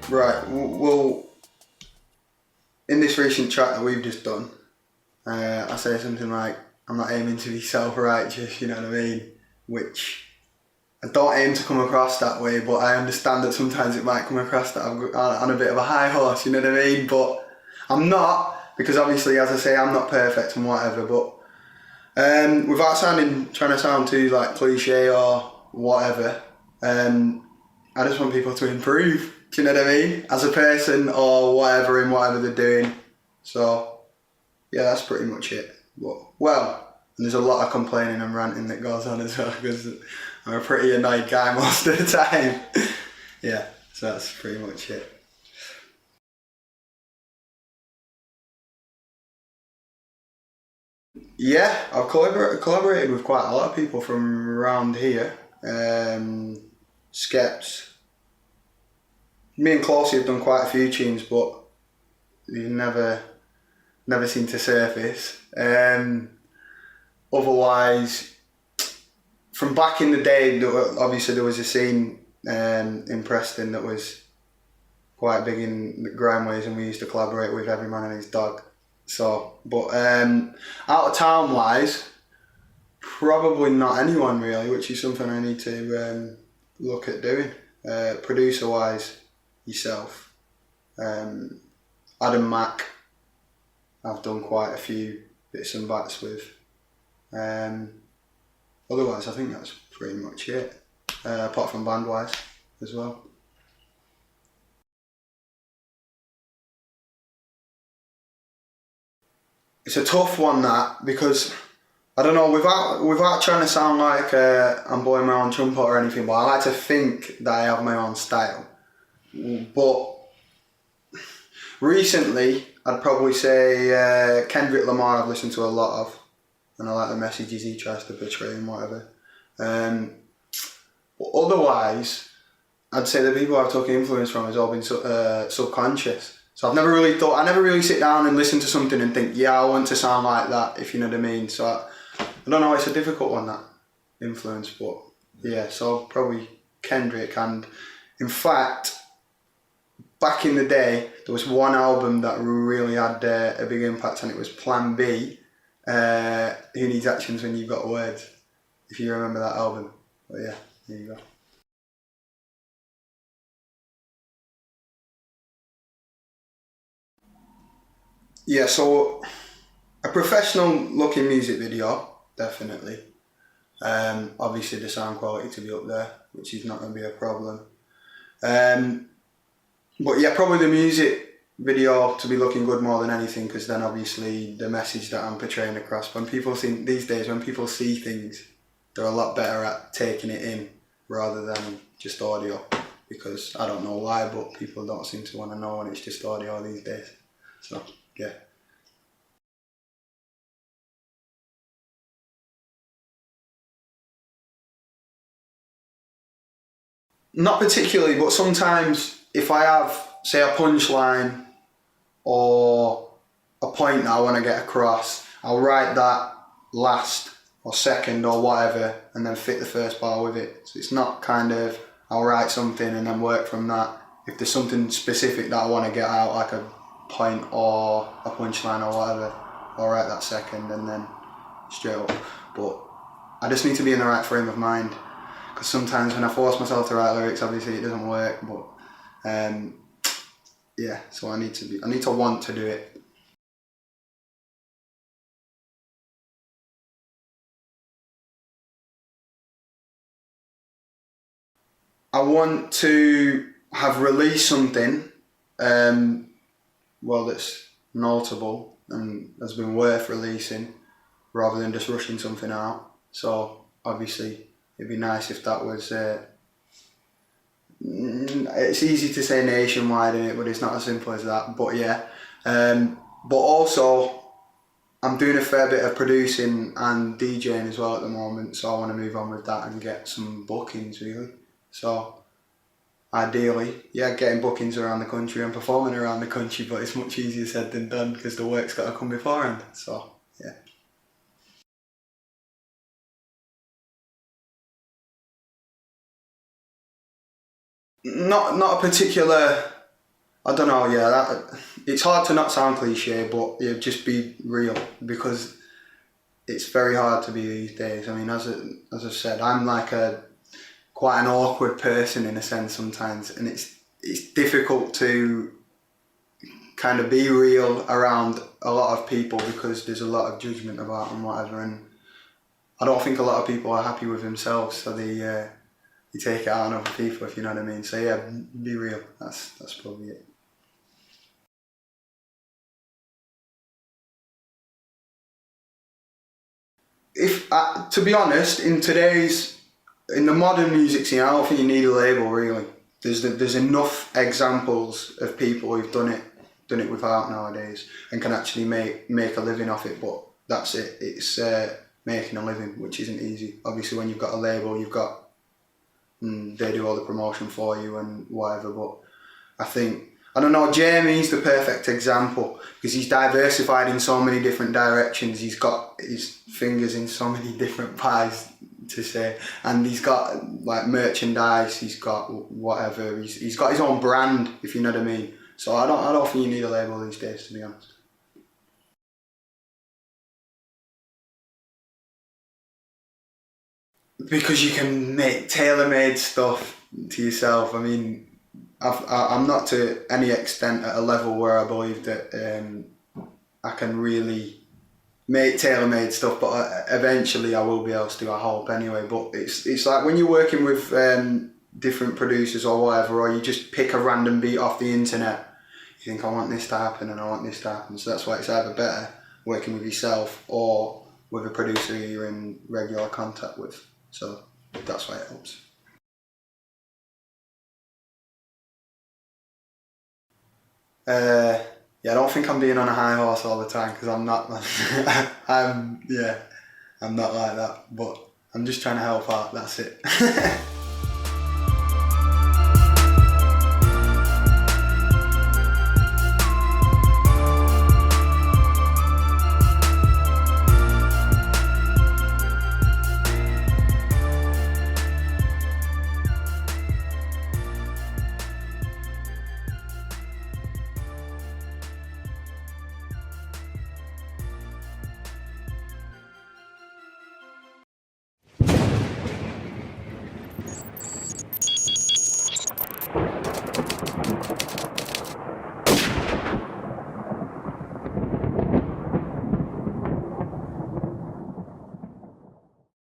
Right, well, in this recent chat that we've just done, I say something like, I'm not aiming to be self-righteous, you know what I mean? Which I don't aim to come across that way, but I understand that sometimes it might come across that I'm on a bit of a high horse, you know what I mean? But I'm not, because obviously, as I say, I'm not perfect and whatever, but without trying to sound too like cliche or whatever, I just want people to improve. Do you know what I mean? As a person or whatever in whatever they're doing. So yeah, that's pretty much it. But, well, and there's a lot of complaining and ranting that goes on as well because I'm a pretty annoyed guy most of the time. Yeah, so that's pretty much it. Yeah, I've collaborated with quite a lot of people from around here. Skeps. Me and Closey have done quite a few tunes, but they've never seem to surface. Otherwise, from back in the day, obviously there was a scene in Preston that was quite big in the Grimeways, and we used to collaborate with Every Man and His Dog. So, but out of town wise, probably not anyone really, which is something I need to look at doing. Producer wise, yourself. Adam Mack, I've done quite a few bits and bats with. Otherwise, I think that's pretty much it. Apart from band wise as well. It's a tough one, that, because I don't know, without trying to sound like I'm blowing my own trumpet or anything, but I like to think that I have my own style. But recently, I'd probably say Kendrick Lamar I've listened to a lot of, and I like the messages he tries to portray and whatever. But otherwise, I'd say the people I've took influence from has all been subconscious. So I never really sit down and listen to something and think, yeah, I want to sound like that, if you know what I mean. So I don't know, it's a difficult one, that influence, but yeah, so probably Kendrick. And in fact, back in the day, there was one album that really had a big impact, and it was Plan B, Who Needs Actions When You've Got Words, if you remember that album. But yeah, there you go. Yeah, so a professional looking music video, definitely. Obviously the sound quality to be up there, which is not going to be a problem. But yeah, probably the music video to be looking good more than anything, because then obviously the message that I'm portraying across, when people see things, they're a lot better at taking it in rather than just audio, because I don't know why, but people don't seem to want to know when it's just audio these days. So yeah. Not particularly, but sometimes if I have, say, a punchline or a point that I want to get across, I'll write that last or second or whatever and then fit the first bar with it. So it's not kind of, I'll write something and then work from that. If there's something specific that I want to get out, like a point or a punchline or whatever, I'll write that second and then straight up. But I just need to be in the right frame of mind, because sometimes when I force myself to write lyrics, obviously it doesn't work. But yeah, so I need to want to do it. I want to have released something, that's notable and has been worth releasing, rather than just rushing something out. So obviously it'd be nice if that was, it's easy to say nationwide in it, but it's not as simple as that. But yeah, but also I'm doing a fair bit of producing and DJing as well at the moment, so I want to move on with that and get some bookings really. So ideally, yeah, getting bookings around the country and performing around the country, but it's much easier said than done because the work's got to come beforehand. So yeah. Not a particular. I don't know. Yeah, it's hard to not sound cliche, but yeah, just be real because it's very hard to be these days. I mean, as I've said, I'm like a quite an awkward person in a sense sometimes, and it's difficult to kind of be real around a lot of people because there's a lot of judgment about and whatever, and I don't think a lot of people are happy with themselves, so they take it out on other people, if you know what I mean. So yeah, be real. That's probably it. If to be honest, in the modern music scene, I don't think you need a label really. There's enough examples of people who've done it without nowadays and can actually make a living off it. But that's it. It's making a living, which isn't easy. Obviously, when you've got a label, you've got they do all the promotion for you and whatever. But I think I don't know. Jamie's the perfect example because he's diversified in so many different directions. He's got his fingers in so many different pies to say, and he's got like merchandise. He's got whatever. He's got his own brand, if you know what I mean. So I don't think you need a label these days, to be honest. Because you can make tailor-made stuff to yourself. I mean, I'm not to any extent at a level where I believe that I can really make tailor-made stuff, but eventually I will be able to do. I hope anyway. But it's like when you're working with different producers or whatever, or you just pick a random beat off the internet. You think I want this to happen and I want this to happen. So that's why it's either better working with yourself or with a producer you're in regular contact with. So that's why it helps. Uh, yeah, I don't think I'm being on a high horse all the time because I'm not. I'm not like that. But I'm just trying to help out. That's it.